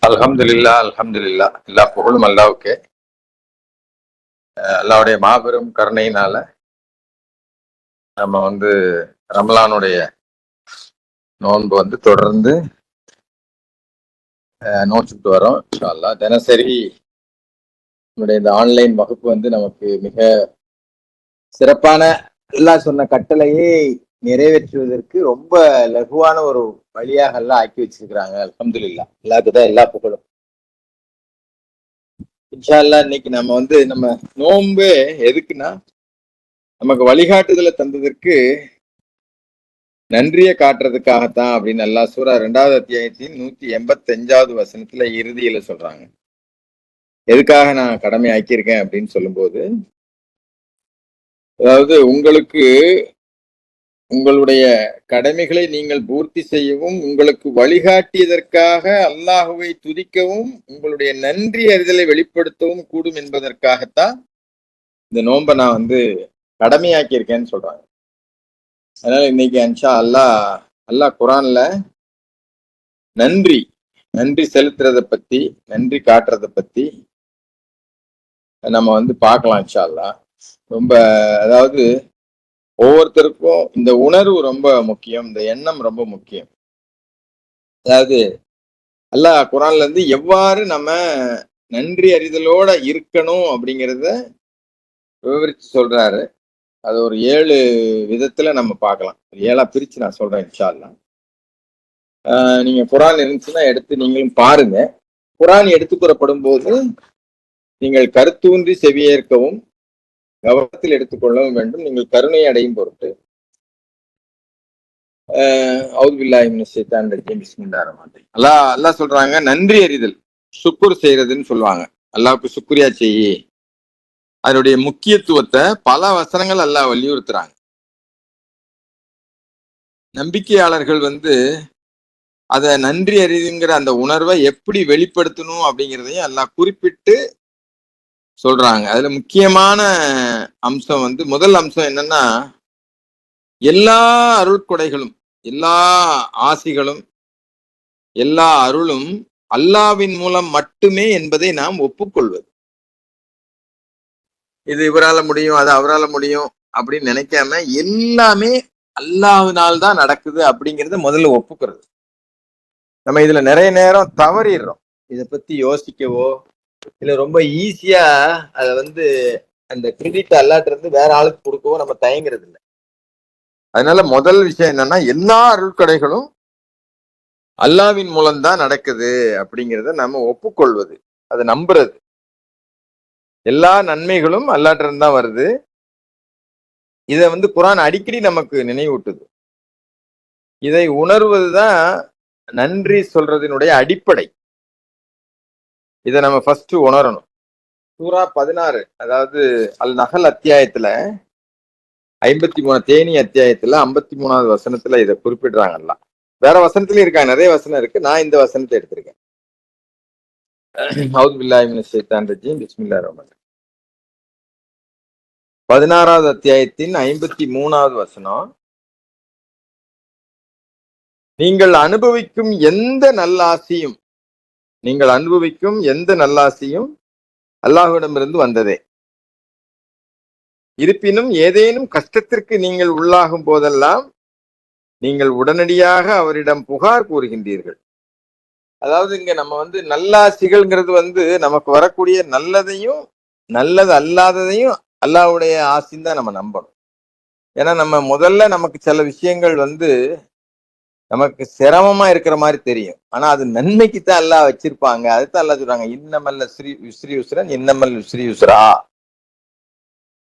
அல்ஹம்துலில்லா அல்ஹம்துலில்லா எல்லா புகழும் அல்லாவுக்கே. அல்லாவுடைய மாபெரும் கருணையினால நம்ம ரமலானுடைய நோன்பு தொடர்ந்து நோச்சுட்டு வரோம். இன்ஷா அல்லாஹ் தினசரி நம்முடைய இந்த ஆன்லைன் வகுப்பு நமக்கு மிக சிறப்பான அல்லாஹ் சொன்ன கட்டளையை நிறைவேற்றுவதற்கு ரொம்ப லகுவான ஒரு வழியாக எல்லாம் ஆக்கி வச்சிருக்கிறாங்க. அல்ஹம்துலில்லா, எல்லாத்துதான் எல்லா புகழும். இன்ஷா அல்லாஹ் இன்னைக்கு நம்ம நோன்பு எதுக்குன்னா நமக்கு வழிகாட்டுதலை தந்ததற்கு நன்றியை காட்டுறதுக்காகத்தான் அப்படின்னு அல்லாஹ் சூரா 2வது அத்தியாயத்தின் 185வது வசனத்துல இறுதியில சொல்றாங்க. எதுக்காக நான் கடமை ஆக்கியிருக்கேன் அப்படின்னு சொல்லும்போது, அதாவது உங்களுடைய கடமைகளை நீங்கள் பூர்த்தி செய்யவும், உங்களுக்கு வழிகாட்டியதற்காக அல்லாஹுவை துதிக்கவும், உங்களுடைய நன்றி அறிதலை வெளிப்படுத்தவும் கூடும் என்பதற்காகத்தான் இந்த நோன்பை நான் கடமையாக்கியிருக்கேன்னு சொல்றாங்க. அதனால இன்னைக்கு இன்ஷா அல்லாஹ் குரான்ல நன்றி செலுத்துறத பத்தி, நன்றி காட்டுறத பத்தி நம்ம பார்க்கலாம் இன்ஷா அல்லாஹ். ரொம்ப அதாவது ஒவ்வொருத்தருக்கும் இந்த உணர்வு ரொம்ப முக்கியம், இந்த எண்ணம் ரொம்ப முக்கியம். அதாவது அல்லாஹ் குரான்ல எவ்வாறு நம்ம நன்றி அறிதலோட இருக்கணும் அப்படிங்கிறத விவரிச்சு சொல்றாரு. அது ஒரு 7 விதத்துல நம்ம பார்க்கலாம். 7ஆ பிரிச்சு நான் சொல்றேன் இன்ஷா அல்லாஹ். நீங்க குரான் இருந்துச்சுன்னா எடுத்து நீங்களும் பாருங்க. குரான் எடுத்துக்கூறப்படும் போது நீங்கள் கருத்தூன்றி செவியேற்கவும் கவனத்தில் எடுத்துக்கொள்ளவும் வேண்டும், நீங்கள் கருணை அடையும் பொருட்டு. அல்லாஹ் சொல்றாங்க, நன்றி அறிதல், சுக்குர் செய்யறதுன்னு சொல்லுவாங்க. அல்லாஹ்வுக்கு சுக்ரியா செய்யி. அதனுடைய முக்கியத்துவத்தை பல வசனங்கள் அல்லாஹ் வலியுறுத்துறாங்க. நம்பிக்கையாளர்கள் அத நன்றி அறிதுங்கிற அந்த உணர்வை எப்படி வெளிப்படுத்தணும் அப்படிங்கிறதையும் அல்லாஹ் குறிப்பிட்டு சொல்றாங்க. அதுல முக்கியமான அம்சம் முதல் அம்சம் என்னன்னா, எல்லா அருள்கொடைகளும், எல்லா ஆசிகளும், எல்லா அருளும் அல்லாஹ்வின் மூலம் மட்டுமே என்பதை நாம் ஒப்புக்கொள்வது. இது இவரால முடியும், அது அவரால முடியும் அப்படின்னு நினைக்காம எல்லாமே அல்லாஹ்வினால் தான் நடக்குது அப்படிங்கறத முதல்ல ஒப்புக்கிறது. நம்ம இதுல நிறைய நேரம் தவறிடுறோம். இதை பத்தி யோசிக்கவோ இல்ல ரொம்ப ஈஸியா அத அந்த கிரெடிட் அல்லாட்ட இருந்து வேற ஆளுக்கு கொடுக்கவோ நம்ம தயங்குறது இல்லை. அதனால முதல் விஷயம் என்னன்னா, எல்லா அருள்கடைகளும் அல்லாஹ்வின் மூலம்தான் நடக்குது அப்படிங்கிறத நம்ம ஒப்புக்கொள்வது, அதை நம்புறது. எல்லா நன்மைகளும் அல்லாட்ட இருந்து தான் வருது. இதை குரான் அடிக்கடி நமக்கு நினைவூட்டுது. இதை உணர்வதுதான் நன்றி சொல்றதினுடைய அடிப்படை. இதை நம்ம ஃபர்ஸ்ட் உணரணும். சூரா 16, அதாவது அல் நஹல் அத்தியாயத்துல 53 தேனி அத்தியாயத்துல 53வது வசனத்துல இதை குறிப்பிடுறாங்கல்ல. வேற வசனத்துலயும் இருக்காங்க, நிறைய வசனம் இருக்கு. நான் இந்த வசனத்தை எடுத்திருக்கேன். அவுது பில்லாஹி மினஷ் ஷைத்தானிர் ரஜீம். பிஸ்மில்லாஹிர் ரஹ்மானிர் ரஹீம். 16வது அத்தியாயத்தின் 53வது வசனம், நீங்கள் அனுபவிக்கும் எந்த நல்லாசியும் அல்லாஹ்விடமிருந்து வந்ததே. இருப்பினும் ஏதேனும் கஷ்டத்திற்கு நீங்கள் உள்ளாகும் போதெல்லாம் நீங்கள் உடனடியாக அவரிடம் புகார் கூறுகின்றீர்கள். அதாவது இங்க நம்ம நல்லாசிகள்ங்கிறது நமக்கு வரக்கூடிய நல்லதையும் நல்லது அல்லாததையும் அல்லாஹ்வுடைய ஆசின்னு தான் நம்ம நம்பணும். ஏன்னா நம்ம முதல்ல நமக்கு சில விஷயங்கள் நமக்கு சிரமமா இருக்கிற மாதிரி தெரியும், ஆனா அது நன்மைக்கு தான் அல்லாஹ் வச்சிருப்பாங்க. அதுதான் அல்லாஹ் சொல்றாங்க, இன்னமல் யுஸ்ரி யுஸ்ரன் இன்னமல் யுஸ்ரி யுஸ்ரா,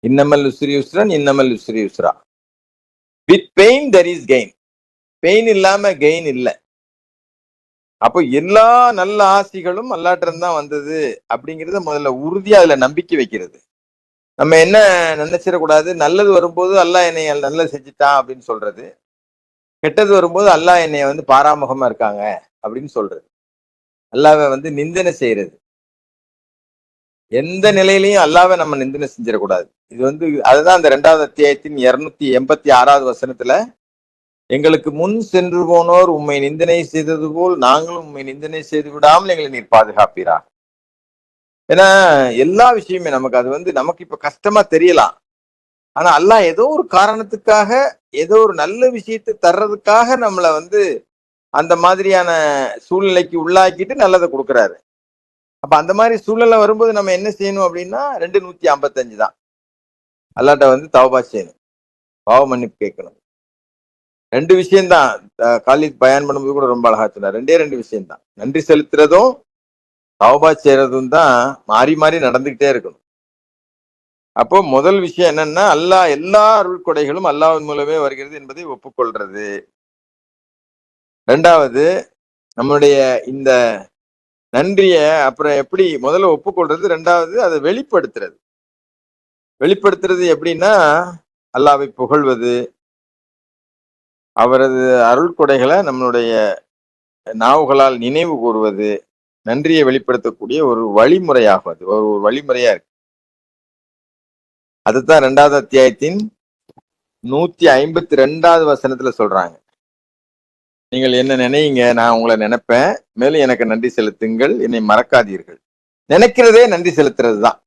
இன்னமல் யுஸ்ரி யுஸ்ரன் இன்னமல் யுஸ்ரி யுஸ்ரா. With pain there is gain. Pain இல்லாம கெயின் இல்லை. அப்போ எல்லா நல்ல ஆசிகளும் அல்லாஹ்ட்ட இருந்து தான் வந்தது அப்படிங்கிறத முதல்ல உறுதியா அதுல நம்பிக்கை வைக்கிறது. நம்ம என்ன நினைச்சிடக்கூடாது, நல்லது வரும்போது அல்லாஹ் என்னை நல்லது செஞ்சுட்டான் அப்படின்னு சொல்றது, கெட்டது வரும்போது அல்லாஹ் என்னைய பாராமுகமா இருக்காங்க அப்படின்னு சொல்றது, அல்லாஹ்வை நிந்தனை செய்யறது. எந்த நிலையிலையும் அல்லாஹ்வை நம்ம நிந்தனை செஞ்சிடக்கூடாது. இது அதுதான் அந்த 2வது அத்தியாயத்தின் 286வது வசனத்துல எங்களுக்கு முன் சென்று போனோர் உம்மை நிந்தனை செய்தது போல் நாங்களும் உம்மை நிந்தனை செய்து விடாமல் எங்களை நீர் பாதுகாப்பீரா. ஏன்னா எல்லா விஷயமே நமக்கு அது நமக்கு இப்ப கஷ்டமா தெரியலாம். ஆனா அல்லாஹ் ஏதோ ஒரு காரணத்துக்காக, ஏதோ ஒரு நல்ல விஷயத்தை தர்றதுக்காக நம்மள அந்த மாதிரியான சூழ்நிலைக்கு உள்ளாக்கிட்டு நல்லதை கொடுக்குறாரு. அப்ப அந்த மாதிரி சூழ்நிலை வரும்போது நம்ம என்ன செய்யணும் அப்படின்னா 255 தான். அல்லாட்ட தௌபா செய்யணும், பாவ மன்னிப்பு கேட்கணும். 2 விஷயம்தான். காலித் பயன் பண்ணும்போது கூட ரொம்ப அழகா சொன்னார். 2 விஷயம்தான். நன்றி செலுத்துறதும் தௌபா செய்யறதும் தான் மாறி மாறி நடந்துகிட்டே இருக்கணும். அப்போ முதல் விஷயம் என்னன்னா, அல்லாஹ் எல்லா அருள் கொடைகளும் அல்லாஹ்வின் மூலமே வருகிறது என்பதை ஒப்புக்கொள்றது. 2வது நம்மளுடைய இந்த நன்றிய அப்புறம் எப்படி முதல்ல ஒப்புக்கொள்றது, 2வது அதை வெளிப்படுத்துறது. வெளிப்படுத்துறது எப்படின்னா, அல்லாஹ்வை புகழ்வது, அவரது அருள் கொடைகளை நம்மளுடைய நாவுகளால் நினைவு கூறுவது, நன்றியை வெளிப்படுத்தக்கூடிய ஒரு வழிமுறையாகும். அது ஒரு வழிமுறையா இருக்கு. அதுதான் 2வது அத்தியாயத்தின் 152வது வசனத்துல சொல்றாங்க. நீங்கள் என்ன நினைங்க, நான் உங்களை நினைப்பேன், மேலும் எனக்கு நன்றி செலுத்துங்கள், என்னை மறக்காதீர்கள். நினைக்கிறதே நன்றி செலுத்துறது தான்.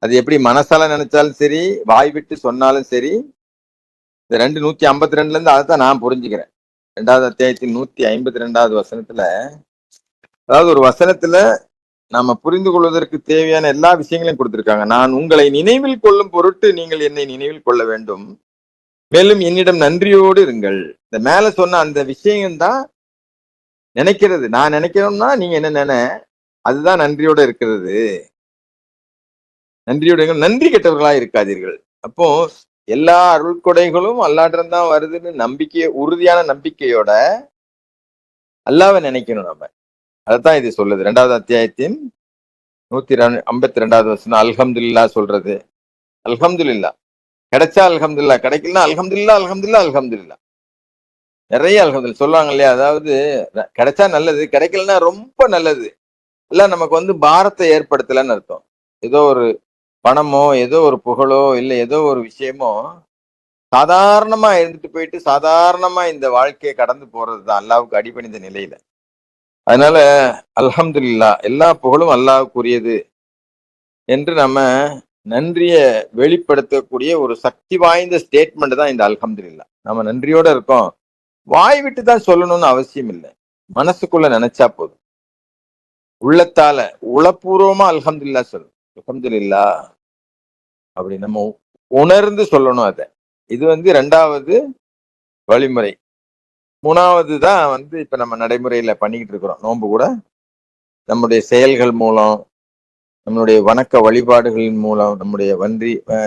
அது எப்படி மனசால நினைச்சாலும் சரி, வாய் விட்டு சொன்னாலும் சரி. இந்த 152ல இருந்து அதைத்தான் நான் புரிஞ்சுக்கிறேன். 2வது அத்தியாயத்தின் 152வது வசனத்துல, அதாவது ஒரு வசனத்துல நாம புரிந்து கொள்வதற்கு தேவையான எல்லா விஷயங்களையும் கொடுத்திருக்காங்க. நான் உங்களை நினைவில் கொள்ளும் பொருட்டு நீங்கள் என்னை நினைவில் கொள்ள வேண்டும், மேலும் என்னிடம் நன்றியோடு இருங்கள். இந்த மேல சொன்ன அந்த விஷயம்தான் நினைக்கிறது. நான் நினைக்கிறோம்னா நீங்க என்ன நினை, அதுதான் நன்றியோட இருக்கிறது. நன்றியோட நன்றி கெட்டவர்களா இருக்காதீர்கள். அப்போ எல்லா அருள் கொடைகளும் அல்லாஹ்விடம் தான் வருதுன்னு உறுதியான நம்பிக்கையோட அல்லாஹ்வை நினைக்கணும் நம்ம. அதைத்தான் இது சொல்லுது. 2வது அத்தியாயத்தின் 152வது வசனம் அல்ஹம்துலில்லாஹ் சொல்றது. அல்ஹம்துலில்லாஹ் கிடைச்சா அல்ஹம்துலில்லாஹ், கிடைக்கலன்னா அல்ஹம்துலில்லாஹ் அல்ஹம்துலில்லாஹ் அல்ஹம்துலில்லாஹ். நிறைய அல்ஹம்துலில்லாஹ் சொல்லுவாங்க இல்லையா? அதாவது கிடைச்சா நல்லது, கிடைக்கலன்னா ரொம்ப நல்லது. இல்ல நமக்கு பாரத்தை ஏற்படுத்தலன்னு அர்த்தம். ஏதோ ஒரு பணமோ, ஏதோ ஒரு புகழோ, இல்ல ஏதோ ஒரு விஷயமோ சாதாரணமா இருந்துட்டு போயிட்டு சாதாரணமா இந்த வாழ்க்கையை கடந்து போறதுதான் அல்லாஹ்வுக்கு அடிபணிந்த நிலையில. அதனால அல்ஹம்துலில்லாஹ் எல்லா புகழும் அல்லாஹ்வுக்குரியது என்று நம்ம நன்றிய வெளிப்படுத்தக்கூடிய ஒரு சக்தி வாய்ந்த ஸ்டேட்மெண்ட் தான் இந்த அல்ஹம்துலில்லாஹ். நம்ம நன்றியோட இருக்கோம், வாய் விட்டு தான் சொல்லணும்னு அவசியம் இல்லை, மனசுக்குள்ள நினைச்சா போதும். உள்ளத்தால உளப்பூர்வமா அல்ஹம்துலில்லாஹ் சொல்லணும். அல்ஹம்துலில்லாஹ் அப்படி நம்ம உணர்ந்து சொல்லணும். அத இது 2வது வழிமுறை. 3வது தான் இப்ப நம்ம நடைமுறையில பண்ணிக்கிட்டு இருக்கிறோம். நோன்பு கூட நம்முடைய செயல்கள் மூலம், நம்மளுடைய வணக்க வழிபாடுகளின் மூலம் நம்முடைய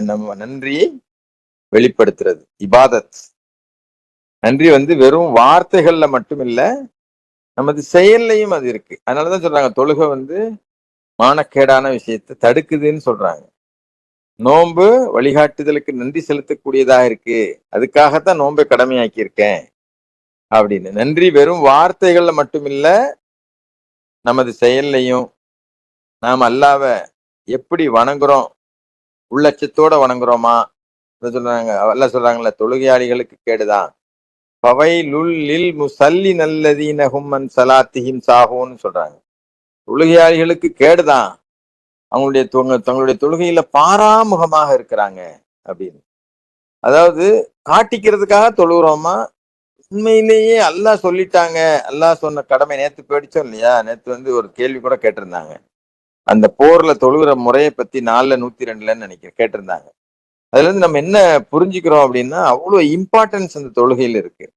நம்ம நன்றியை வெளிப்படுத்துறது இபாதத். நன்றி வெறும் வார்த்தைகள்ல மட்டும் இல்ல, நமது செயல்லையும் அது இருக்கு. அதனாலதான் சொல்றாங்க தொழுகை மானக்கேடான விஷயத்தை தடுக்குதுன்னு சொல்றாங்க. நோன்பு வழிகாட்டுதலுக்கு நன்றி செலுத்தக்கூடியதாக இருக்கு, அதுக்காகத்தான் நோன்பை கடமையாக்கி இருக்கேன் அப்படின்னு. நன்றி வெறும் வார்த்தைகள்ல மட்டும் இல்ல, நமது செயல்லையும் நாம் அல்லாஹ்வை எப்படி வணங்குறோம், உள்ளட்சத்தோட வணங்குறோமா? சொல்றாங்க அல்லாஹ் சொல்றாங்கல்ல, தொழுகையாளிகளுக்கு கேடுதான், ஃபவைலுல் லில் முஸல்லின் அல்லதீன ஹும் அன் ஸலாத்திஹிம் சாஹூன்னு சொல்றாங்க. தொழுகையாளிகளுக்கு கேடுதான், தங்களுடைய தொழுகையில பாராமுகமாக இருக்கிறாங்க அப்படின்னு. அதாவது காட்டிக்கிறதுக்காக தொழுகிறோமா, உண்மையிலேயே அல்லாஹ் சொல்லிட்டாங்க, அல்லாஹ் சொன்ன கடமை. நேத்து போயிடுச்சோம் இல்லையா? நேத்து ஒரு கேள்வி கூட கேட்டிருந்தாங்க, அந்த போர்ல தொழுகிற முறையை பத்தி 4/102 நினைக்கிறேன் கேட்டிருந்தாங்க. அதுல நம்ம என்ன புரிஞ்சுக்கிறோம் அப்படின்னா, அவ்வளவு இம்பார்ட்டன்ஸ் அந்த தொழுகையில இருக்கு.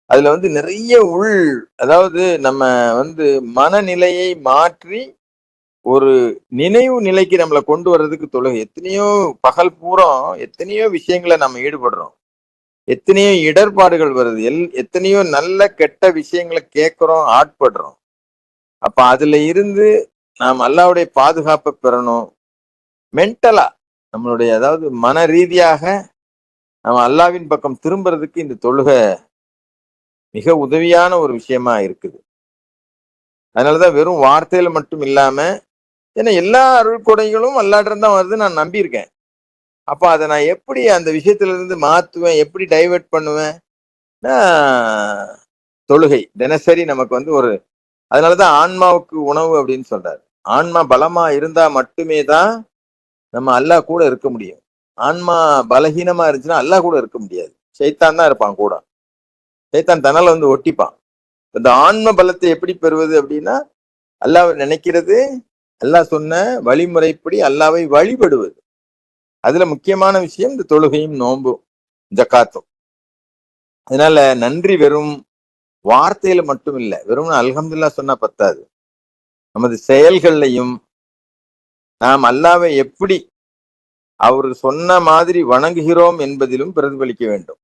அதுல நிறைய அதாவது நம்ம மனநிலையை மாற்றி ஒரு நினைவு நிலைக்கு நம்மளை கொண்டு வர்றதுக்கு தொழுகை. எத்தனையோ பகல் பூரா எத்தனையோ விஷயங்களை நம்ம ஈடுபடுறோம், எத்தனையோ இடர்பாடுகள் வருது, எத்தனையோ நல்ல கெட்ட விஷயங்களை கேட்கிறோம், ஆட்படுறோம். அப்ப அதுல இருந்து நாம் அல்லாஹ்வுடைய பாதுகாப்பை பெறணும். மென்டலா நம்மளுடைய அதாவது மன ரீதியாக நம்ம அல்லாஹ்வின் பக்கம் திரும்புறதுக்கு இந்த தொழுகை மிக உதவியான ஒரு விஷயமா இருக்குது. அதனாலதான் வெறும் வார்த்தையில மட்டும் இல்லாம, ஏன்னா எல்லா அருள் கொடைகளும் அல்லாஹ்விடம் தான் வருது நான் நம்பியிருக்கேன். அப்ப அதை நான் எப்படி அந்த விஷயத்துல இருந்து மாத்துவேன், எப்படி டைவர்ட் பண்ணுவேன்? தொழுகை தினசரி நமக்கு வந்து ஒரு, அதனாலதான் ஆன்மாவுக்கு உணவு அப்படின்னு சொல்றாரு. ஆன்மா பலமா இருந்தா மட்டுமே தான் நம்ம அல்லாஹ் கூட இருக்க முடியும். ஆன்மா பலகீனமா இருந்துச்சுன்னா அல்லாஹ் கூட இருக்க முடியாது. சைத்தான் தான் இருப்பான் கூட. சைத்தான் தன்னால வந்து ஒட்டிப்பான். இந்த ஆன்ம பலத்தை எப்படி பெறுவது அப்படின்னா, அல்லாஹ்வை நினைக்கிறது, அல்லாஹ் சொன்ன வழிமுறைப்படி அல்லாஹ்வை வழிபடுவது. அதுல முக்கியமான விஷயம் இந்த தொழுகையும் நோன்பும் ஜக்காத்தும். அதனால நன்றி வெறும் வார்த்தையில மட்டும் இல்ல, வெறும் அல்ஹம்துலில்லாஹ் சொன்னா பத்தாது. நமது செயல்கள்லையும் நாம் அல்லாஹ்வை எப்படி அவர் சொன்ன மாதிரி வணங்குகிறோம் என்பதிலும் பிரதிபலிக்க வேண்டும்.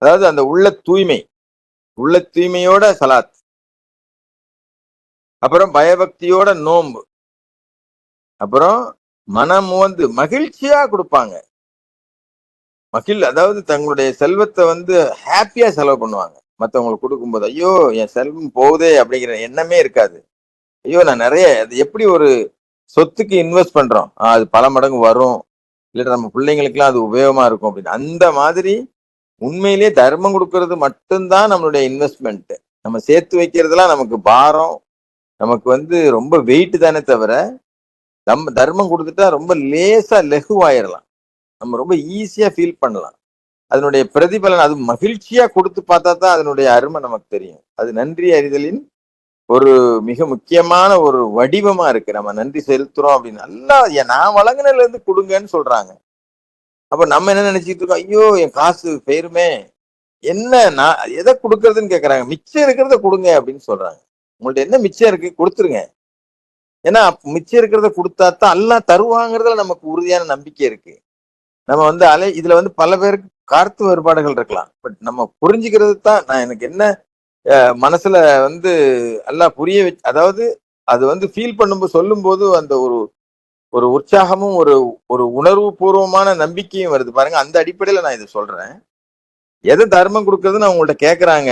அதாவது அந்த உள்ள தூய்மையோட சலாத், அப்புறம் பயபக்தியோட நோன்பு, அப்புறம் மனம் வந்து மகிழ்ச்சியா கொடுப்பாங்க. அதாவது தங்களுடைய செல்வத்தை வந்து ஹாப்பியா செலவு பண்ணுவாங்க. மற்றவங்களுக்கு கொடுக்கும்போது ஐயோ என் செல்வம் போகுதே அப்படிங்கிற எண்ணமே இருக்காது. ஐயோ நான் நிறைய, அது எப்படி ஒரு சொத்துக்கு இன்வெஸ்ட் பண்றோம், அது பல மடங்கு வரும், இல்ல நம்ம பிள்ளைங்களுக்குலாம் அது உபயோகமா இருக்கும் அப்படின்னு, அந்த மாதிரி உண்மையிலேயே தர்மம் கொடுக்கறது மட்டும்தான் நம்மளுடைய இன்வெஸ்ட்மெண்ட். நம்ம சேர்த்து வைக்கிறதுலாம் நமக்கு பாரம், நமக்கு வந்து ரொம்ப வெயிட் தானே தவிர, நம்ம தர்மம் கொடுத்துட்டா ரொம்ப லேசா லெகுவாயிரலாம், நம்ம ரொம்ப ஈஸியா ஃபீல் பண்ணலாம். அதனுடைய பிரதிபலன் அது மகிழ்ச்சியா கொடுத்து பார்த்தா தான் அதனுடைய அருமை நமக்கு தெரியும். அது நன்றி அறிதலின் ஒரு மிக முக்கியமான ஒரு வடிவமா இருக்கு. நம்ம நன்றி செலுத்துறோம் அப்படின்னு நல்லா நான் வழங்கினதுல இருந்து கொடுங்கன்னு சொல்றாங்க. அப்ப நம்ம என்ன நினைச்சிட்டு இருக்கோம், ஐயோ என் காசு போயிருமே, என்ன நான் எதை கொடுக்கறதுன்னு கேக்குறாங்க. மிச்சம் இருக்கிறத கொடுங்க அப்படின்னு சொல்றாங்க. உங்கள்ட்ட என்ன மிச்சம் இருக்கு கொடுத்துருங்க. ஏன்னா மிச்சம் இருக்கிறத கொடுத்தா தான் அல்லாஹ் தருவாங்கிறதுல நமக்கு உறுதியான நம்பிக்கை இருக்கு. நம்ம வந்து இதுல வந்து பல பேருக்கு கருத்து வேறுபாடுகள் இருக்கலாம். பட் நம்ம புரிஞ்சுக்கிறது தான், நான் எனக்கு என்ன மனசுல வந்து எல்லாம் புரிய வச்சு, அதாவது அது வந்து ஃபீல் பண்ணும்போது சொல்லும் போது அந்த ஒரு ஒரு உற்சாகமும் ஒரு ஒரு உணர்வு பூர்வமான நம்பிக்கையும் வருது பாருங்க. அந்த அடிப்படையில நான் இதை சொல்றேன். எதை தர்மம் கொடுக்கறதுன்னு அவங்கள்ட்ட கேட்கறாங்க,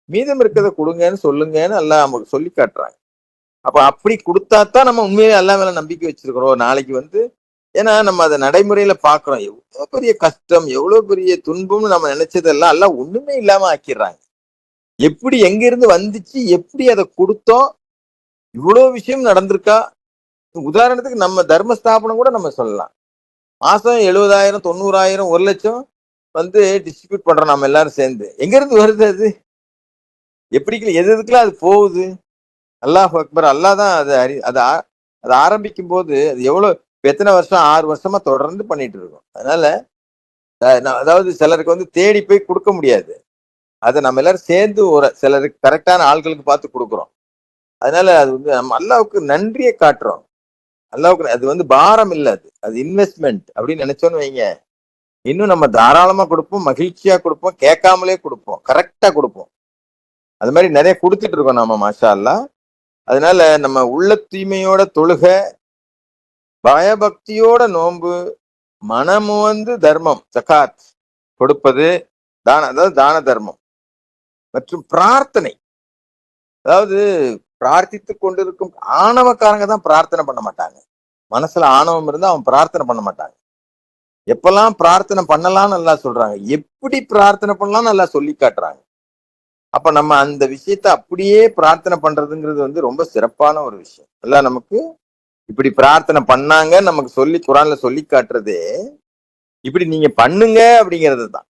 மீதம் இருக்கிறத கொடுங்கன்னு சொல்லுங்கன்னு எல்லாம் நமக்கு சொல்லி காட்டுறாங்க. அப்ப அப்படி கொடுத்தாத்தான் நம்ம உண்மையிலே அல்லா மேல நம்பிக்கை வச்சிருக்கிறோம். நாளைக்கு வந்து ஏன்னா நம்ம அதை நடைமுறையில பாக்குறோம், எவ்வளவு பெரிய கஷ்டம், எவ்வளவு பெரிய துன்பம்னு நம்ம நினைச்சதெல்லாம் எல்லாம் ஒண்ணுமே இல்லாம ஆக்கிடுறாங்க. எப்படி எங்க இருந்து வந்துச்சு, எப்படி அதை கொடுத்தோம், இவ்வளவு விஷயம் நடந்திருக்கா. உதாரணத்துக்கு நம்ம தர்மஸ்தாபனம் கூட நம்ம சொல்லலாம். மாசம் 70,000 90,000 1,00,000 வந்து டிஸ்ட்ரிபியூட் பண்றோம் நம்ம எல்லாரும் சேர்ந்து. எங்க இருந்து வருது அது, எப்படி எதுக்கெல்லாம் அது போகுது. அல்லாஹ் அக்பர், அல்லாஹ் தான் அதை ஆரம்பிக்கும் போது அது எவ்வளவு எத்தனை வருஷம், 6 வருஷமா தொடர்ந்து பண்ணிட்டு இருக்கோம். அதனால அதாவது சிலருக்கு வந்து தேடி போய் கொடுக்க முடியாது, அதை நம்ம எல்லாரும் சேர்ந்து ஒரு சிலருக்கு கரெக்டான ஆட்களுக்கு பார்த்து கொடுக்குறோம். அதனால அது வந்து நம்ம அல்லாவுக்கு நன்றியை காட்டுறோம். அல்லாவுக்கு அது வந்து பாரம் இல்லை, அது இன்வெஸ்ட்மெண்ட் அப்படின்னு நினைச்சோன்னு வைங்க, இன்னும் நம்ம தாராளமா கொடுப்போம், மகிழ்ச்சியா கொடுப்போம், கேட்காமலே கொடுப்போம், கரெக்டா கொடுப்போம். அது மாதிரி நிறைய கொடுத்துட்டு இருக்கோம் நம்ம, மாஷா அல்லாஹ். அதனால நம்ம உள்ள தூய்மையோட தொழுக, பயபக்தியோட நோன்பு, மனமு வந்து தர்மம் ஜகாத் கொடுப்பது, அதாவது தான தர்மம் மற்றும் பிரார்த்தனை. அதாவது பிரார்த்தித்து கொண்டிருக்கும் ஆணவக்காரங்க தான் பிரார்த்தனை பண்ண மாட்டாங்க. மனசுல ஆணவம் இருந்தா அவன் பிரார்த்தனை பண்ண மாட்டாங்க. எப்பெல்லாம் பிரார்த்தனை பண்ணலாம்னு நல்லா சொல்றாங்க, எப்படி பிரார்த்தனை பண்ணலாம் நல்லா சொல்லி காட்டுறாங்க. அப்ப நம்ம அந்த விஷயத்த அப்படியே பிரார்த்தனை பண்றதுங்கிறது வந்து ரொம்ப சிறப்பான ஒரு விஷயம். எல்லாம் நமக்கு இப்படி பிரார்த்தனை பண்ணாங்க நமக்கு சொல்லி குரான்ல சொல்லி காட்டுறது, இப்படி நீங்க பண்ணுங்க அப்படிங்கிறது தான்.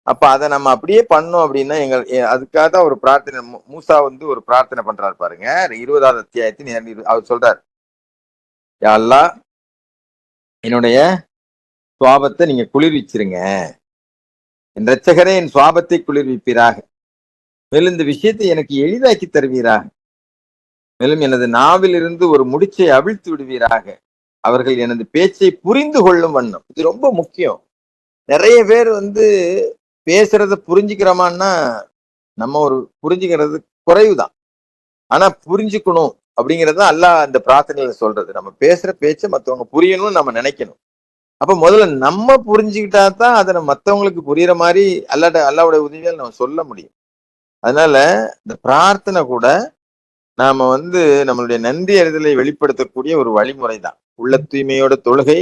அப்ப அதை நம்ம அப்படியே பண்ணோம் அப்படின்னா அதுக்காக தான் ஒரு பிரார்த்தனை. மூசா வந்து ஒரு பிரார்த்தனை பண்றாரு பாருங்க, 20வது அத்தியாயத்தின் அவர் சொல்றாரு, யா அல்லாஹ் என்னுடைய சுவாபத்தை நீங்க குளிர்விச்சிருங்க, என் ரட்சகரே என் சுவாபத்தை குளிர்விப்பீராக, மேலும் இந்த விஷயத்தை எனக்கு எளிதாக்கி தருவீராக, மேலும் எனது நாவில் இருந்து ஒரு முடிச்சை அவிழ்த்து விடுவீராக, அவர்கள் எனது பேச்சை புரிந்து கொள்ளும் வண்ணம். இது ரொம்ப முக்கியம். நிறைய பேர் வந்து பேசுறத புரிஞ்சுக்கிறோமான்னா நம்ம ஒரு புரிஞ்சுக்கிறது குறைவுதான். ஆனா புரிஞ்சுக்கணும் அப்படிங்கறது அல்லாஹ் அந்த பிரார்த்தனையில சொல்றது. நம்ம பேசுற பேச்சை மற்றவங்க புரியணும்னு நம்ம நினைக்கணும். அப்ப முதல்ல நம்ம புரிஞ்சுக்கிட்டா தான் அதை மற்றவங்களுக்கு புரியுற மாதிரி அல்லாவுடைய உதவியால் நம்ம சொல்ல முடியும். அதனால இந்த பிரார்த்தனை கூட நாம வந்து நம்மளுடைய நன்றி அறிதலை வெளிப்படுத்தக்கூடிய ஒரு வழிமுறை தான். உள்ள தூய்மையோட தொழுகை,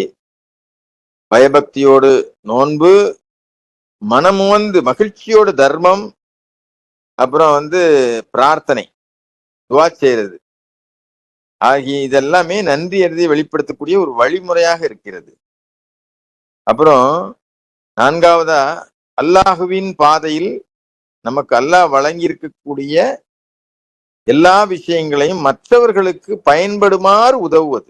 பயபக்தியோடு நோன்பு, மனமுவந்து மகிழ்ச்சியோடு தர்மம், அப்புறம் பிரார்த்தனை, துவா செய்யறது ஆகிய இதெல்லாமே நன்றி அறிதை வெளிப்படுத்தக்கூடிய ஒரு வழிமுறையாக இருக்கிறது. அப்புறம் 4வதா, அல்லாஹுவின் பாதையில் நமக்கு அல்லாஹ் வழங்கி இருக்கக்கூடிய எல்லா விஷயங்களையும் மற்றவர்களுக்கு பயன்படுமாறு உதவுவது.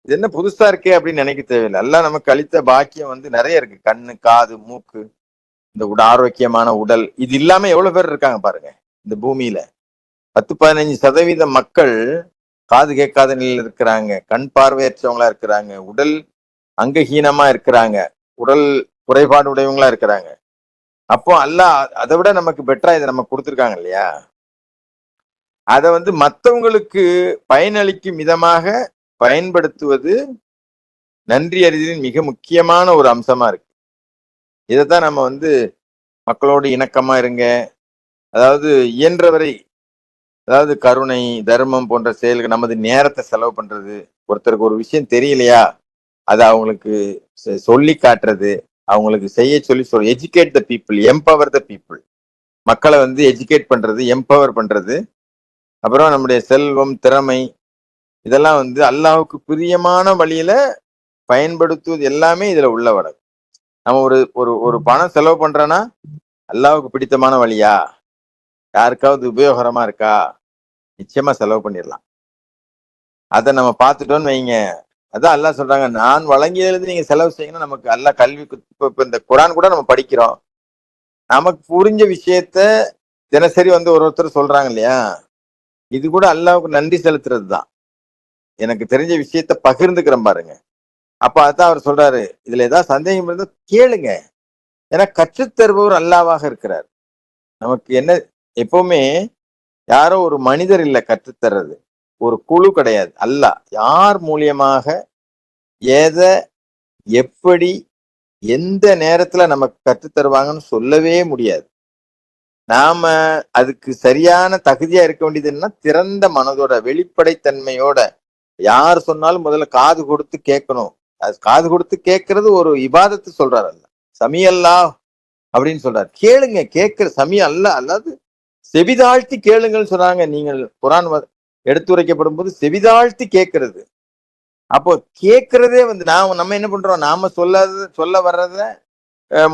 இது என்ன புதுசா இருக்கே அப்படின்னு நினைக்க தேவையில்லை. அல்லாஹ் நமக்கு அளித்த பாக்கியம் நிறைய இருக்கு. கண்ணு, காது, மூக்கு, இந்த ஆரோக்கியமான உடல், இது இல்லாம எவ்வளவு பேர் இருக்காங்க பாருங்க இந்த பூமியில. 10-15% மக்கள் காது கேட்காத நிலையில் இருக்கிறாங்க, கண் பார்வையற்றவங்களா இருக்கிறாங்க, உடல் அங்கஹீனமா இருக்கிறாங்க, உடல் குறைபாடு உடையவங்களா இருக்கிறாங்க. அப்போ அல்லாஹ் அதை விட நமக்கு பெட்டரா இதை நமக்கு கொடுத்துருக்காங்க இல்லையா? அதை மற்றவங்களுக்கு பயனளிக்கும் விதமாக பயன்படுத்துவது நன்றி அறிதலின் மிக முக்கியமான ஒரு அம்சமா இருக்கு. இதைத்தான் நம்ம மக்களோடு இணக்கமா இருங்க, அதாவது இயன்றவரை, அதாவது கருணை, தர்மம் போன்ற செயல்கள், நமது நேரத்தை செலவு பண்றது, ஒருத்தருக்கு ஒரு விஷயம் தெரியலையா அதை அவங்களுக்கு சொல்லி காட்டுறது, அவங்களுக்கு செய்ய சொல்லி educate the people, empower the people. மக்களை எஜுகேட் பண்றது, எம்பவர் பண்றது. அப்புறம் நம்முடைய செல்வம், திறமை, இதெல்லாம் அல்லாஹ்வுக்கு பிரியமான வழியில பயன்படுத்துவது எல்லாமே இதுல உள்ளவடை. நம்ம ஒரு ஒரு ஒரு பணம் செலவு பண்றோன்னா அல்லாஹ்வுக்கு பிடித்தமான வழியா, யாருக்காவது உபயோகரமா இருக்கா, நிச்சயமா செலவு பண்ணிடலாம். அதை நம்ம பார்த்துட்டோம்னு வைங்க. அதான் அல்லாஹ் சொல்றாங்க, நான் வழங்கியது நீங்க செலவு செய்யணும். நமக்கு அல்லாஹ் கல்வி இப்ப இந்த குரான் கூட நம்ம படிக்கிறோம். நமக்கு புரிஞ்ச விஷயத்த தினசரி ஒருத்தர் சொல்றாங்க இல்லையா, இது கூட அல்லாஹ்வுக்கு நன்றி செலுத்துறது தான். எனக்கு தெரிஞ்ச விஷயத்த பகிர்ந்துக்கிறேன் பாருங்க. அப்ப அதான் அவர் சொல்றாரு, இதுல ஏதாவது சந்தேகம் இருந்தா கேளுங்க, ஏன்னா கற்றுத்தருபவர் அல்லாஹ்வாக இருக்கிறார். நமக்கு என்ன, எப்பவுமே யாரோ ஒரு மனிதர் இல்ல கற்றுத்தர்றது, ஒரு குழு கிடையாது. அல்லாஹ் யார் மூலியமாக எதை எப்படி எந்த நேரத்துல நமக்கு கற்றுத்தருவாங்கன்னு சொல்லவே முடியாது. நாம அதுக்கு சரியான தகுதியா இருக்க வேண்டியது என்ன, திறந்த மனதோட, வெளிப்படைத்தன்மையோட. யார் சொன்னாலும் முதல்ல காது கொடுத்து கேட்கணும். அது காது கொடுத்து கேட்கறது ஒரு இபாதத்து சொல்றாரு அல்ல. சமியல்லா அப்படின்னு சொல்றாரு. கேளுங்க, கேட்கிற சமி அல்ல, அல்லாது செவிதாழ்த்தி கேளுங்கள் சொன்னாங்க. நீங்கள் குரான் எடுத்துரைக்கப்படும் போது செவிதாழ்த்தி கேட்கறது. அப்போ கேட்கறதே நம்ம என்ன பண்றோம், நாம சொல்ல வர்றத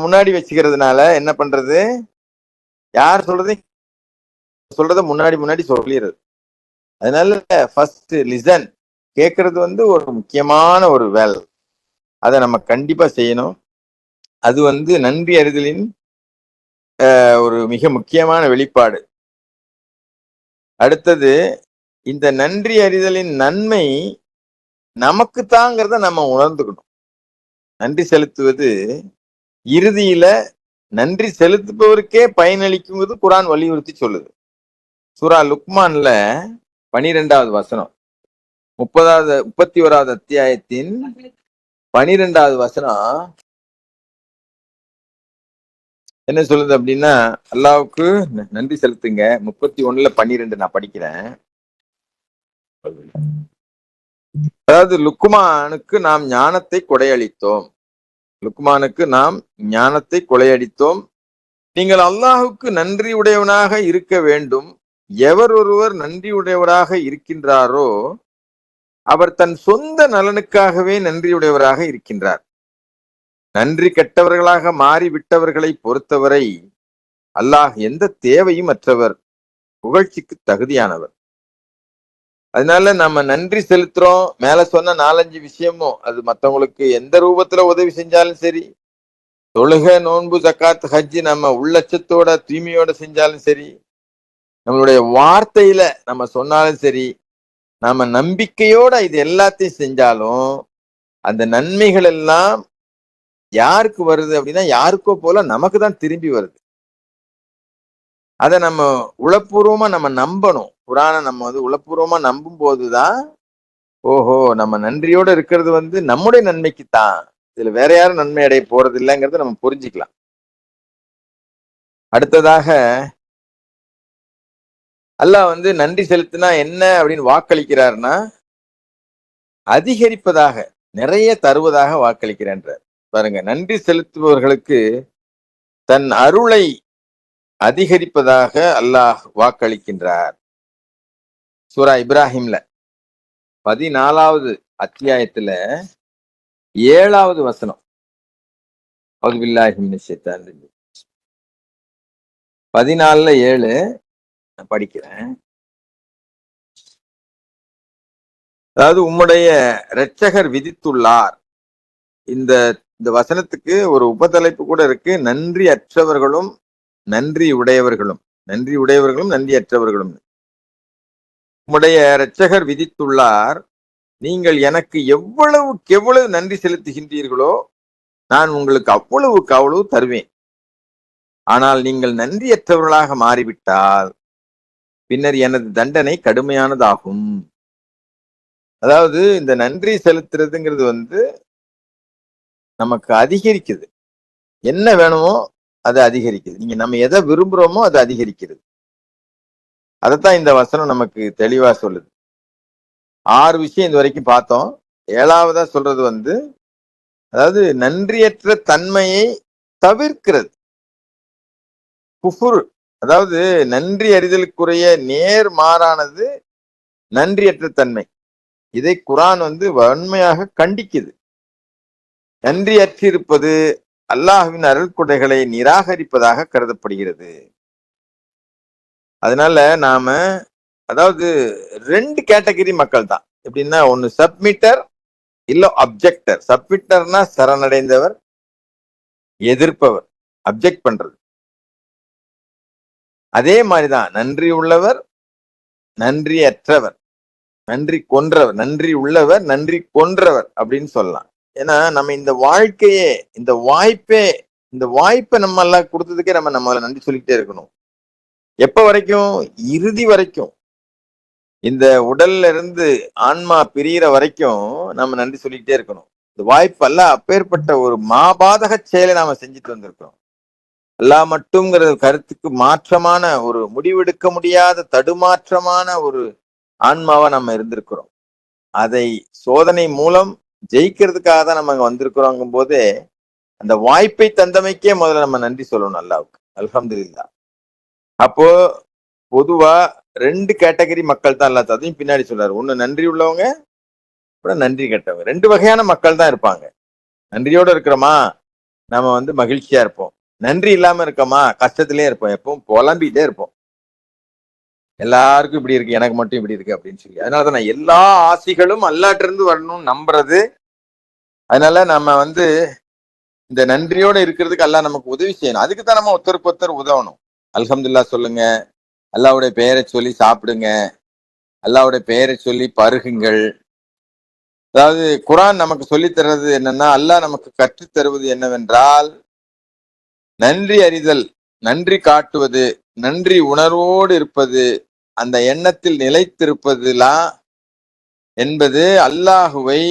முன்னாடி வச்சுக்கிறதுனால என்ன பண்றது, யார் சொல்றத முன்னாடி சொல்லிடுறது. அதனால ஃபர்ஸ்ட் லிசன், கேட்கறது ஒரு முக்கியமான ஒரு வேலை. அதை நம்ம கண்டிப்பா செய்யணும். அது நன்றி அறிதலின் ஒரு மிக முக்கியமான வெளிப்பாடு. அடுத்தது, இந்த நன்றி அறிதலின் நன்மை நமக்கு தாங்கிறத நம்ம உணர்ந்துக்கணும். நன்றி செலுத்துவது இறுதியில நன்றி செலுத்துபவருக்கே பயனளிக்கும்போது குரான் வலியுறுத்தி சொல்லுது. சூரா லுக்மான்ல 12வது வசனம், 31வது அத்தியாயத்தின் 12வது வசனம் என்ன சொல்லுது அப்படின்னா, அல்லாஹ்வுக்கு நன்றி செலுத்துங்க. 31:12 நான் படிக்கிறேன். அதாவது லுக்மானுக்கு நாம் ஞானத்தை கொடையளித்தோம், லுக்மானுக்கு நாம் ஞானத்தை கொடையளித்தோம். நீங்கள் அல்லாஹ்வுக்கு நன்றியுடையவனாக இருக்க வேண்டும். எவர் ஒருவர் நன்றியுடையவராக இருக்கின்றாரோ அவர் தன் சொந்த நலனுக்காகவே நன்றியுடையவராக இருக்கின்றார். நன்றி கெட்டவர்களாக மாறிவிட்டவர்களை பொறுத்தவரை அல்லாஹ் எந்த தேவையும் அற்றவர், புகழ்ச்சிக்கு தகுதியானவர். அதனால நம்ம நன்றி செலுத்துறோம். மேல சொன்ன 4-5 விஷயமும் அது மற்றவங்களுக்கு எந்த ரூபத்துல உதவி செஞ்சாலும் சரி, தொழுக, நோன்பு, ஜக்காத், ஹஜ்ஜி நம்ம உள்ளட்சத்தோட தூய்மையோட செஞ்சாலும் சரி, நம்மளுடைய வார்த்தையில நம்ம சொன்னாலும் சரி, நாம நம்பிக்கையோட இது எல்லாத்தையும் செஞ்சாலும் அந்த நன்மைகள் எல்லாம் யாருக்கு வருது அப்படின்னா, யாருக்கோ போல நமக்கு தான் திரும்பி வருது. அதை நம்ம உளப்பூர்வமா நம்ம நம்பணும். குரானை நம்ம உளப்பூர்வமா நம்பும் போதுதான், ஓஹோ நம்ம நன்றியோட இருக்கிறது நம்முடைய நன்மைக்கு தான், இதுல வேற யாரும் நன்மை அடைய போறது இல்லைங்கிறத நம்ம புரிஞ்சுக்கலாம். அடுத்ததாக, அல்லாஹ் நன்றி செலுத்தினா என்ன அப்படின்னு வாக்களிக்கிறார்னா, அதிகரிப்பதாக, நிறைய தருவதாக வாக்களிக்கிறேன்ற. பாருங்க, நன்றி செலுத்துபவர்களுக்கு தன் அருளை அதிகரிப்பதாக அல்லாஹ் வாக்களிக்கின்றார். சூரா இப்ராஹிம்ல 14வது அத்தியாயத்துல 7வது வசனம். 14:7 படிக்கிறேன். அதாவது உம்முடைய இரட்சகர் விதித்துள்ளார். இந்த வசனத்துக்கு ஒரு உபதலைப்பு கூட இருக்கு. நன்றி அற்றவர்களும் நன்றி உடையவர்களும், நன்றி உடையவர்களும் நன்றி அற்றவர்களும். உம்முடைய இரட்சகர் விதித்துள்ளார், நீங்கள் எனக்கு எவ்வளவுக்கு எவ்வளவு நன்றி செலுத்துகின்றீர்களோ நான் உங்களுக்கு அவ்வளவுக்கு அவ்வளவு தருவேன். ஆனால் நீங்கள் நன்றியற்றவர்களாக மாறிவிட்டால் பின்னர் எனது தண்டனை கடுமையானதாகும். அதாவது இந்த நன்றி செலுத்துறதுங்கிறது நமக்கு அதிகரிக்குது. என்ன வேணுமோ அது அதிகரிக்குது. நீங்க நம்ம எதை விரும்புறோமோ அது அதிகரிக்கிறது. அதைத்தான் இந்த வசனம் நமக்கு தெளிவா சொல்லுது. 6 விஷயம் இது வரைக்கும் பார்த்தோம். 7வதா சொல்றது அதாவது நன்றியற்ற தன்மையை தவிர்க்கிறது. குஃபுர், அதாவது நன்றி அறிதலுக்குரிய நேர் மாறானது நன்றியற்ற தன்மை. இதை குர்ஆன் வன்மையாக கண்டிக்குது. நன்றியற்றிருப்பது அல்லாஹ்வின் அருள்கொடைகளை நிராகரிப்பதாக கருதப்படுகிறது. அதனால நாம அதாவது 2 கேட்டகரி மக்கள் தான். எப்படின்னா, ஒன்னு சப்மிட்டர், இல்ல அப்ஜெக்டர். சப்மிட்டர்னா சரணடைந்தவர், எதிர்ப்பவர், அப்ஜெக்ட் பண்றது. அதே மாதிரிதான் நன்றி உள்ளவர், நன்றி அற்றவர், நன்றி கொன்றவர், நன்றி உள்ளவர், நன்றி கொன்றவர் அப்படின்னு சொல்லலாம். ஏன்னா நம்ம இந்த வாழ்க்கையே, இந்த வாய்ப்பை நம்ம எல்லாம் கொடுத்ததுக்கே நம்ம நன்றி சொல்லிக்கிட்டே இருக்கணும். எப்ப வரைக்கும்? இறுதி வரைக்கும். இந்த உடல்ல இருந்து ஆன்மா பிரியிற வரைக்கும் நம்ம நன்றி சொல்லிக்கிட்டே இருக்கணும். இந்த வாய்ப்பு எல்லாம் அப்பேற்பட்ட ஒரு மாபாதக செயலை நாம செஞ்சுட்டு வந்திருக்கிறோம். அல்லாஹ் மட்டும்ங்கிற கருத்துக்கு மாற்றமான ஒரு முடிவெடுக்க முடியாத தடுமாற்றமான ஒரு ஆன்மாவா நம்ம இருந்திருக்கிறோம். அதை சோதனை மூலம் ஜெயிக்கிறதுக்காக தான் நம்ம அங்க வந்திருக்கிறோங்கும் போதே அந்த வாய்ப்பை தந்தமைக்கே முதல்ல நம்ம நன்றி சொல்லணும் அல்லாஹ்வுக்கு. அல்ஹம்துலில்லாஹ். அப்போ பொதுவா 2 கேட்டகரி மக்கள் தான் அல்லாஹ் அதையும் பின்னாடி சொல்றாரு. ஒண்ணு நன்றி உள்ளவங்க, அப்புறம் நன்றி கெட்டவங்க. 2 வகையான மக்கள் தான் இருப்பாங்க. நன்றியோட இருக்கிறோமா நம்ம மகிழ்ச்சியா இருப்போம். நன்றி இல்லாம இருக்கோமா கஷ்டத்திலே இருப்போம். எப்பவும் புலம்பிட்டே இருப்போம். எல்லாருக்கும் இப்படி இருக்கு, எனக்கு மட்டும் இப்படி இருக்கு அப்படின்னு சொல்லி. அதனாலதான் நான் எல்லா ஆசைகளும் அல்லாஹ்ட்ட இருந்து வரணும்னு நம்புறது. அதனால நம்ம இந்த நன்றியோட இருக்கிறதுக்கு அல்லாஹ் நமக்கு உதவி செய்யணும். அதுக்கு தான் நம்ம ஒருத்தருக்கு ஒருத்தர் உதவணும். அல்ஹம்துலில்லாஹ் சொல்லுங்க, அல்லாஹ்வுடைய பெயரை சொல்லி சாப்பிடுங்க, அல்லாஹ்வுடைய பெயரை சொல்லி பருகுங்கள். அதாவது குர்ஆன் நமக்கு சொல்லி தர்றது என்னன்னா, அல்லாஹ் நமக்கு கற்றுத் தருவது என்னவென்றால், நன்றி அறிதல், நன்றி காட்டுவது, நன்றி உணர்வோடு இருப்பது, அந்த எண்ணத்தில் நிலைத்திருப்பதுலாம் என்பது அல்லாஹுவை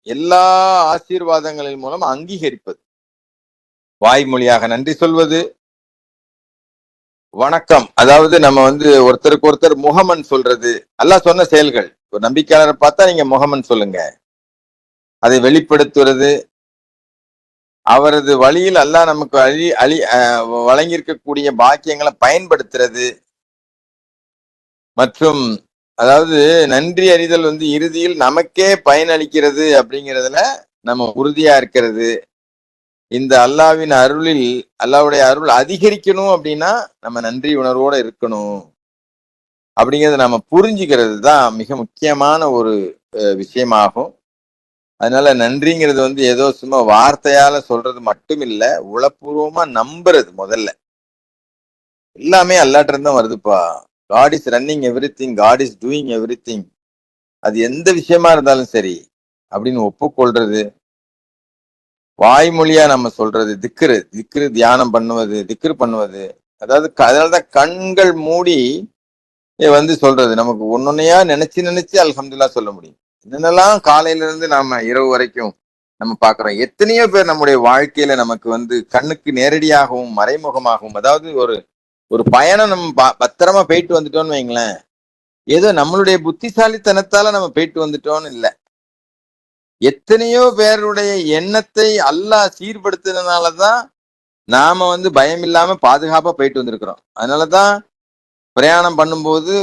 எல்லா ஆசீர்வாதங்களின் மூலம் அங்கீகரிப்பது. வாய்மொழியாக நன்றி சொல்வது, வணக்கம், அதாவது நம்ம ஒருத்தருக்கு ஒருத்தர் முகமன் சொல்றது, அல்லாஹ் சொன்ன செயல்கள். ஒரு நம்பிக்கையாளரை பார்த்தா நீங்க முகமன் சொல்லுங்க, அதை வெளிப்படுத்துவது, அவரது வழியில் அல்லாஹ் நமக்கு வழங்கியிருக்கக்கூடிய பாக்கியங்களை பயன்படுத்துறது, மற்றும் அதாவது நன்றி அறிதல் இறுதியில் நமக்கே பயனளிக்கிறது அப்படிங்கிறதுல நம்ம உறுதியா இருக்கிறது. இந்த அல்லாஹ்வின் அருளில், அல்லாஹ்வுடைய அருள் அதிகரிக்கணும் அப்படின்னா நம்ம நன்றி உணர்வோட இருக்கணும் அப்படிங்கிறத நம்ம புரிஞ்சுக்கிறது தான் மிக முக்கியமான ஒரு விஷயமாகும். அதனால நன்றிங்கிறது ஏதோ சும்மா வார்த்தையால சொல்றது மட்டும் இல்ல, உளப்பூர்வமா நம்புறது. முதல்ல எல்லாமே அல்லாஹ்ட்ட இருந்து தான் வருதுப்பா. God is running everything, God is doing everything. அது எந்த விஷயமா இருந்தாலும் சரி அப்படின்னு ஒப்புக்கொள்றது, வாய்மொழியா நம்ம சொல்றது, திக்ரு தியானம் பண்ணுவது, திக்ரு பண்ணுவது. அதனாலதான் கண்கள் மூடி சொல்றது. நமக்கு ஒன்னொன்னையா நினைச்சு அல்ஹம்துலில்லாஹ் சொல்ல முடியும். என்னென்னலாம் காலையில இருந்து நாம இரவு வரைக்கும் நம்ம பாக்குறோம். எத்தனையோ பேர் நம்முடைய வாழ்க்கையில நமக்கு கண்ணுக்கு நேரடியாகவும் மறைமுகமாகவும், அதாவது ஒரு பயணம் நம்ம பத்திரமா போயிட்டு வந்துட்டோம்னு வைங்களேன், ஏதோ நம்மளுடைய புத்திசாலித்தனத்தால நம்ம போயிட்டு வந்துட்டோம்னு இல்லை, எத்தனையோ பேருடைய எண்ணத்தை அல்லாஹ் சீர்படுத்தினாலதான் நாம வந்து பயம் இல்லாம பாதுகாப்பா போயிட்டு வந்திருக்கிறோம். அதனாலதான் பிரயாணம் பண்ணும்போது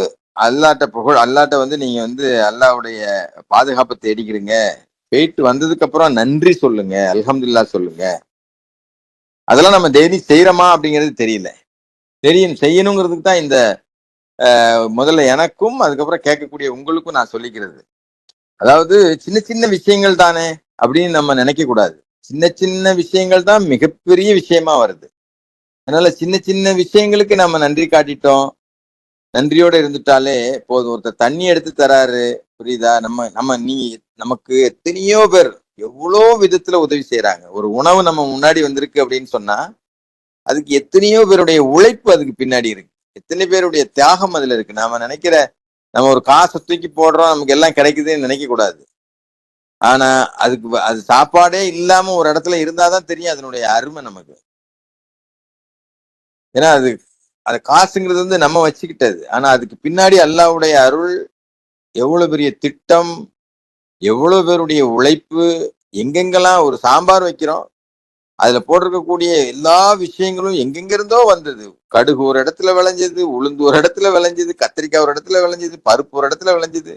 அல்லாட்ட வந்து நீங்க வந்து அல்லாவுடைய பாதுகாப்பை தேடிக்கிறீங்க. போயிட்டு வந்ததுக்கு அப்புறம் நன்றி சொல்லுங்க, அல்ஹம்துலில்லாஹ் சொல்லுங்க. அதெல்லாம் நம்ம டெய்லி செய்யறோமா அப்படிங்கிறது தெரியல. செய்யணுங்கிறதுக்கு தான் இந்த முதல்ல எனக்கும் அதுக்கப்புறம் கேட்கக்கூடிய உங்களுக்கும் நான் சொல்லிக்கிறது. அதாவது சின்ன சின்ன விஷயங்கள் தானே அப்படின்னு நம்ம நினைக்க கூடாது. சின்ன சின்ன விஷயங்கள் தான் மிகப்பெரிய விஷயமா வருது. அதனால சின்ன சின்ன விஷயங்களுக்கு நம்ம நன்றி காட்டிட்டோம், நன்றியோட இருந்துட்டாலே போதும். ஒருத்தர் தண்ணி எடுத்து தராரு, புரியுதா? நம்ம நம்ம நீ நமக்கு எத்தனையோ பேர் எவ்வளோ விதத்துல உதவி செய்யறாங்க. ஒரு உணவு நம்ம முன்னாடி வந்திருக்கு அப்படின்னு சொன்னா அதுக்கு எத்தனையோ பேருடைய உழைப்பு அதுக்கு பின்னாடி இருக்கு. எத்தனை பேருடைய தியாகம் அதுல இருக்கு. நாம நினைக்கிற நம்ம ஒரு காசை தூக்கி போடுறோம், நமக்கு எல்லாம் கிடைக்குதுன்னு நினைக்க கூடாது. ஆனா அது சாப்பாடே இல்லாம ஒரு இடத்துல இருந்தாதான் தெரியும் அதனுடைய அருமை நமக்கு. ஏன்னா அது காசுங்கிறது வந்து நம்ம வச்சுக்கிட்டது. ஆனா அதுக்கு பின்னாடி அல்லாஹ்வுடைய அருள், எவ்வளவு பெரிய திட்டம், எவ்வளவு பேருடைய உழைப்பு, எங்கெங்கெல்லாம் ஒரு சாம்பார் வைக்கிறோம், அதுல போட்டிருக்கக்கூடிய எல்லா விஷயங்களும் எங்கெங்க இருந்தோ வந்தது. கடுகு ஒரு இடத்துல விளைஞ்சது, உளுந்து ஒரு இடத்துல விளைஞ்சது, கத்திரிக்காய் ஒரு இடத்துல விளைஞ்சது, பருப்பு ஒரு இடத்துல விளைஞ்சது.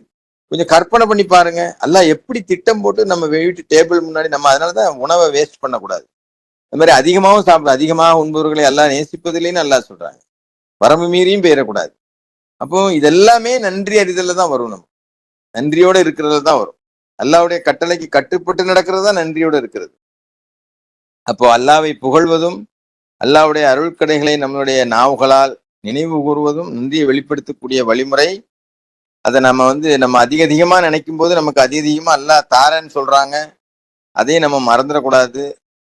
கொஞ்சம் கற்பனை பண்ணி பாருங்க. எல்லாம் எப்படி திட்டம் போட்டு நம்ம வீட்டு டேபிள் முன்னாடி நம்ம அதனாலதான் உணவை வேஸ்ட் பண்ணக்கூடாது. இந்த மாதிரி அதிகமாகவும் சாப்பிட அதிகமாக உண்பவர்களை எல்லாம் நேசிப்பதில்லைன்னு நல்லா சொல்றாங்க. வரம்பு மீறியும் போயிடக்கூடாது. அப்போ இதெல்லாமே நன்றி அறிதல்ல தான் வரும். நம்ம நன்றியோட இருக்கிறதுல தான் வரும். அல்லாவுடைய கட்டளைக்கு கட்டுப்பட்டு நடக்கிறது தான் நன்றியோட இருக்கிறது. அப்போ அல்லாவை புகழ்வதும் அல்லாவுடைய அருள்கடைகளை நம்மளுடைய நாவுகளால் நினைவு கூறுவதும் நன்றியை வெளிப்படுத்தக்கூடிய வழிமுறை. அதை நம்ம அதிகமா நினைக்கும் போது நமக்கு அதிகமா அல்லாஹ் தாரன்னு சொல்றாங்க. அதையும் நம்ம மறந்துடக்கூடாது.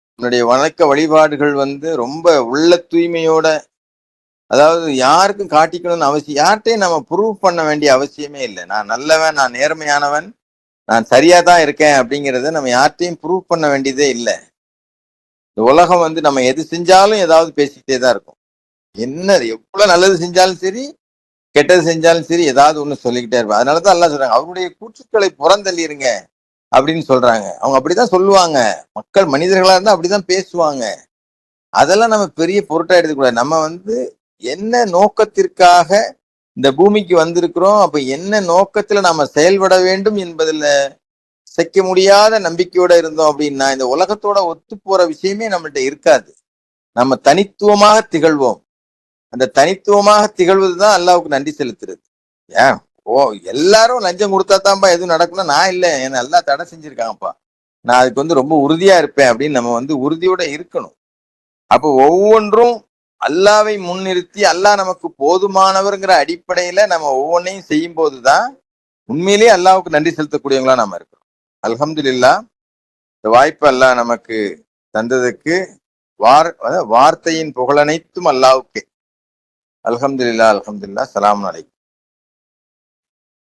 நம்மளுடைய வணக்க வழிபாடுகள் வந்து ரொம்ப உள்ள தூய்மையோட, அதாவது யாருக்கும் காட்டிக்கணும்னு அவசியம், யார்கிட்டையும் நம்ம ப்ரூவ் பண்ண வேண்டிய அவசியமே இல்லை. நான் நல்லவன், நான் நேர்மையானவன், நான் சரியா தான் இருக்கேன் அப்படிங்கிறத நம்ம யார்கிட்டையும் ப்ரூவ் பண்ண வேண்டியதே இல்லை. இந்த உலகம் வந்து நம்ம எது செஞ்சாலும் ஏதாவது பேசிக்கிட்டே தான் இருக்கும். என்ன எவ்வளவு நல்லது செஞ்சாலும் சரி, கெட்டது செஞ்சாலும் சரி, ஏதாவது ஒண்ணு சொல்லிக்கிட்டே இருப்பாங்க. அதனாலதான் எல்லாம் சொல்றாங்க, அவருடைய கூற்றுக்களை புறந்தள்ளிருங்க அப்படின்னு சொல்றாங்க. அவங்க அப்படிதான் சொல்லுவாங்க. மக்கள் மனிதர்களா இருந்தா அப்படிதான் பேசுவாங்க. அதெல்லாம் நம்ம பெரிய பொருட்டா எடுத்துக்கூடாது. நம்ம வந்து என்ன நோக்கத்திற்காக இந்த பூமிக்கு வந்திருக்கிறோம், அப்ப என்ன நோக்கத்துல நாம செயல்பட வேண்டும் என்பதுல செய்ய முடியாத நம்பிக்கையோட இருந்தோம் அப்படின்னா இந்த உலகத்தோட ஒத்து போற விஷயமே நம்மள்ட்ட இருக்காது. நம்ம தனித்துவமாக திகழ்வோம். அந்த தனித்துவமாக திகழ்வதுதான் அல்லாவுக்கு நன்றி செலுத்துறது. ஏன் எல்லாரும் லஞ்சம் கொடுத்தா தான்ப்பா எதுவும் நடக்கணும் நான் இல்லை, என்ன நல்லா தடை செஞ்சிருக்காங்கப்பா, நான் அதுக்கு வந்து ரொம்ப உறுதியா இருப்பேன் அப்படின்னு நம்ம வந்து உறுதியோட இருக்கணும். அப்போ ஒவ்வொன்றும் அல்லாவை முன்னிறுத்தி அல்லாஹ் நமக்கு போதுமானவர்ங்கிற அடிப்படையில நம்ம ஒவ்வொன்றையும் செய்யும் போதுதான் உண்மையிலேயே அல்லாவுக்கு நன்றி செலுத்தக்கூடியவங்களா நாம இருக்கிறோம். அல்ஹம்துலில்லாஹ். இந்த வாய்ப்பு அல்லாஹ் நமக்கு தந்ததுக்கு வார்த்தையின் புகழனைத்தும் அல்லாவுக்கே. அல்ஹம்துலில்லாஹ், அல்ஹம்துலில்லாஹ். ஸலாமு அலைக்கும்.